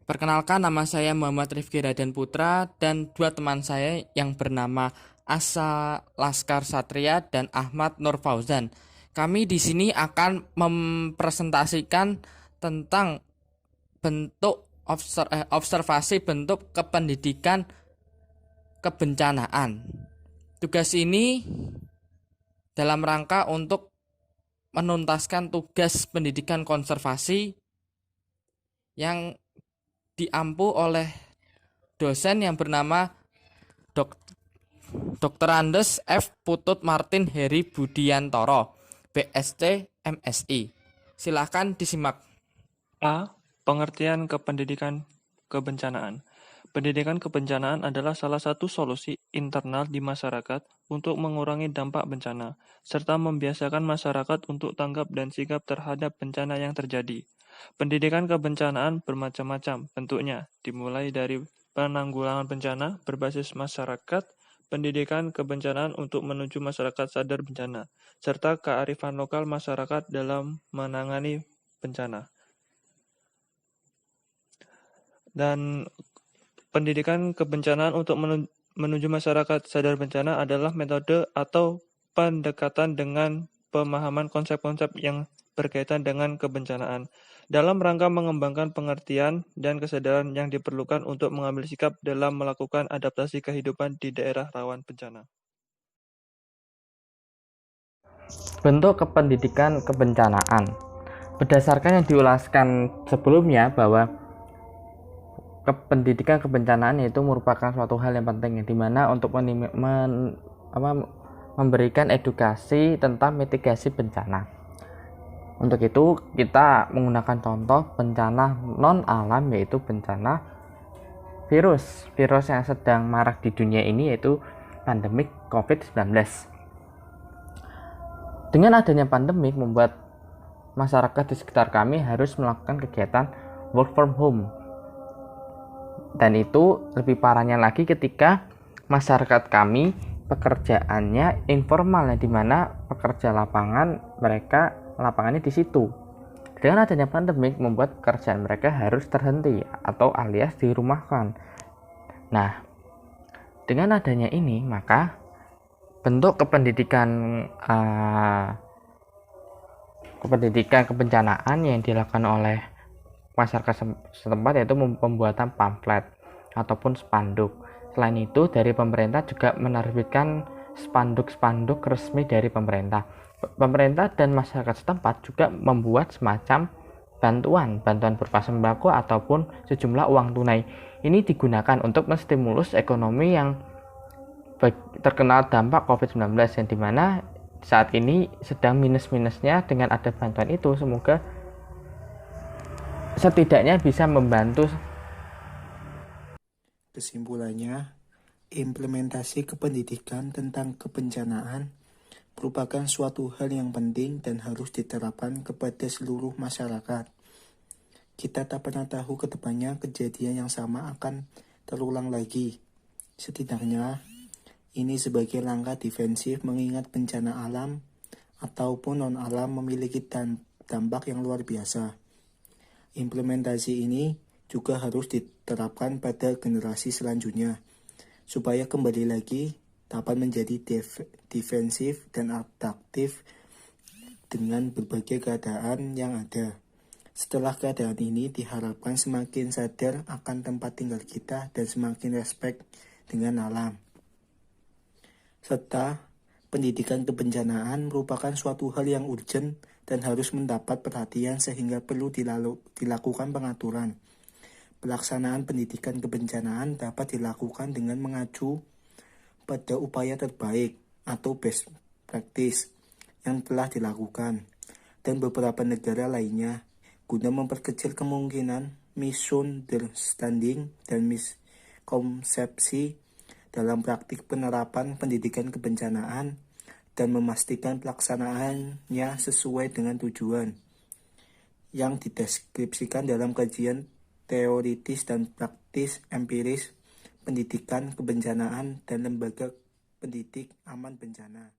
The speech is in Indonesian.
Perkenalkan, nama saya Muhammad Rifki Raden Putra dan dua teman saya yang bernama Asa Laskar Satria dan Ahmad Nur Fauzan. Kami di sini akan mempresentasikan tentang observasi bentuk kependidikan kebencanaan. Tugas ini dalam rangka untuk menuntaskan tugas pendidikan konservasi yang diampu oleh dosen yang bernama Dr. Andes F. Putut Martin Heri Budiantoro, BSc MSI. Silakan disimak. A. Pengertian kependidikan kebencanaan. Pendidikan kebencanaan adalah salah satu solusi internal di masyarakat untuk mengurangi dampak bencana, serta membiasakan masyarakat untuk tanggap dan sigap terhadap bencana yang terjadi. Pendidikan kebencanaan bermacam-macam bentuknya, dimulai dari penanggulangan bencana berbasis masyarakat, pendidikan kebencanaan untuk menuju masyarakat sadar bencana, serta kearifan lokal masyarakat dalam menangani bencana. Dan pendidikan kebencanaan untuk menuju masyarakat sadar bencana adalah metode atau pendekatan dengan pemahaman konsep-konsep yang berkaitan dengan kebencanaan dalam rangka mengembangkan pengertian dan kesadaran yang diperlukan untuk mengambil sikap dalam melakukan adaptasi kehidupan di daerah rawan bencana. Bentuk kependidikan kebencanaan. Berdasarkan yang diulaskan sebelumnya bahwa pendidikan kebencanaan itu merupakan suatu hal yang penting, di mana untuk memberikan edukasi tentang mitigasi bencana. Untuk itu kita menggunakan contoh bencana non alam, yaitu bencana virus yang sedang marak di dunia ini, yaitu pandemik COVID-19. Dengan adanya pandemik membuat masyarakat di sekitar kami harus melakukan kegiatan work from home. Dan itu lebih parahnya lagi ketika masyarakat kami pekerjaannya informal, di mana pekerja lapangan lapangannya di situ. Dengan adanya pandemik membuat pekerjaan mereka harus terhenti atau alias dirumahkan. Nah, dengan adanya ini maka bentuk kependidikan kebencanaan yang dilakukan oleh masyarakat setempat yaitu pembuatan pamflet ataupun spanduk. Selain itu, dari pemerintah juga menerbitkan spanduk-spanduk resmi dari pemerintah. Pemerintah dan masyarakat setempat juga membuat semacam bantuan berupa sembako ataupun sejumlah uang tunai. Ini digunakan untuk menstimulus ekonomi yang terkena dampak COVID-19, yang dimana saat ini sedang minus-minusnya. Dengan ada bantuan itu, semoga setidaknya bisa membantu. Kesimpulannya, implementasi kependidikan tentang kebencanaan merupakan suatu hal yang penting dan harus diterapkan kepada seluruh masyarakat. Kita tak pernah tahu ke depannya kejadian yang sama akan terulang lagi. Setidaknya, ini sebagai langkah defensif mengingat bencana alam ataupun non-alam memiliki dampak yang luar biasa. Implementasi ini juga harus diterapkan pada generasi selanjutnya, supaya kembali lagi dapat menjadi defensif dan adaptif dengan berbagai keadaan yang ada. Setelah keadaan ini diharapkan semakin sadar akan tempat tinggal kita dan semakin respect dengan alam. Serta pendidikan kebencanaan merupakan suatu hal yang urgent dan harus mendapat perhatian sehingga perlu dilakukan pengaturan. Pelaksanaan pendidikan kebencanaan dapat dilakukan dengan mengacu pada upaya terbaik atau best practice yang telah dilakukan dan beberapa negara lainnya guna memperkecil kemungkinan misunderstanding dan miskonsepsi dalam praktik penerapan pendidikan kebencanaan dan memastikan pelaksanaannya sesuai dengan tujuan yang dideskripsikan dalam kajian teoritis dan praktis empiris pendidikan kebencanaan dan lembaga pendidik aman bencana.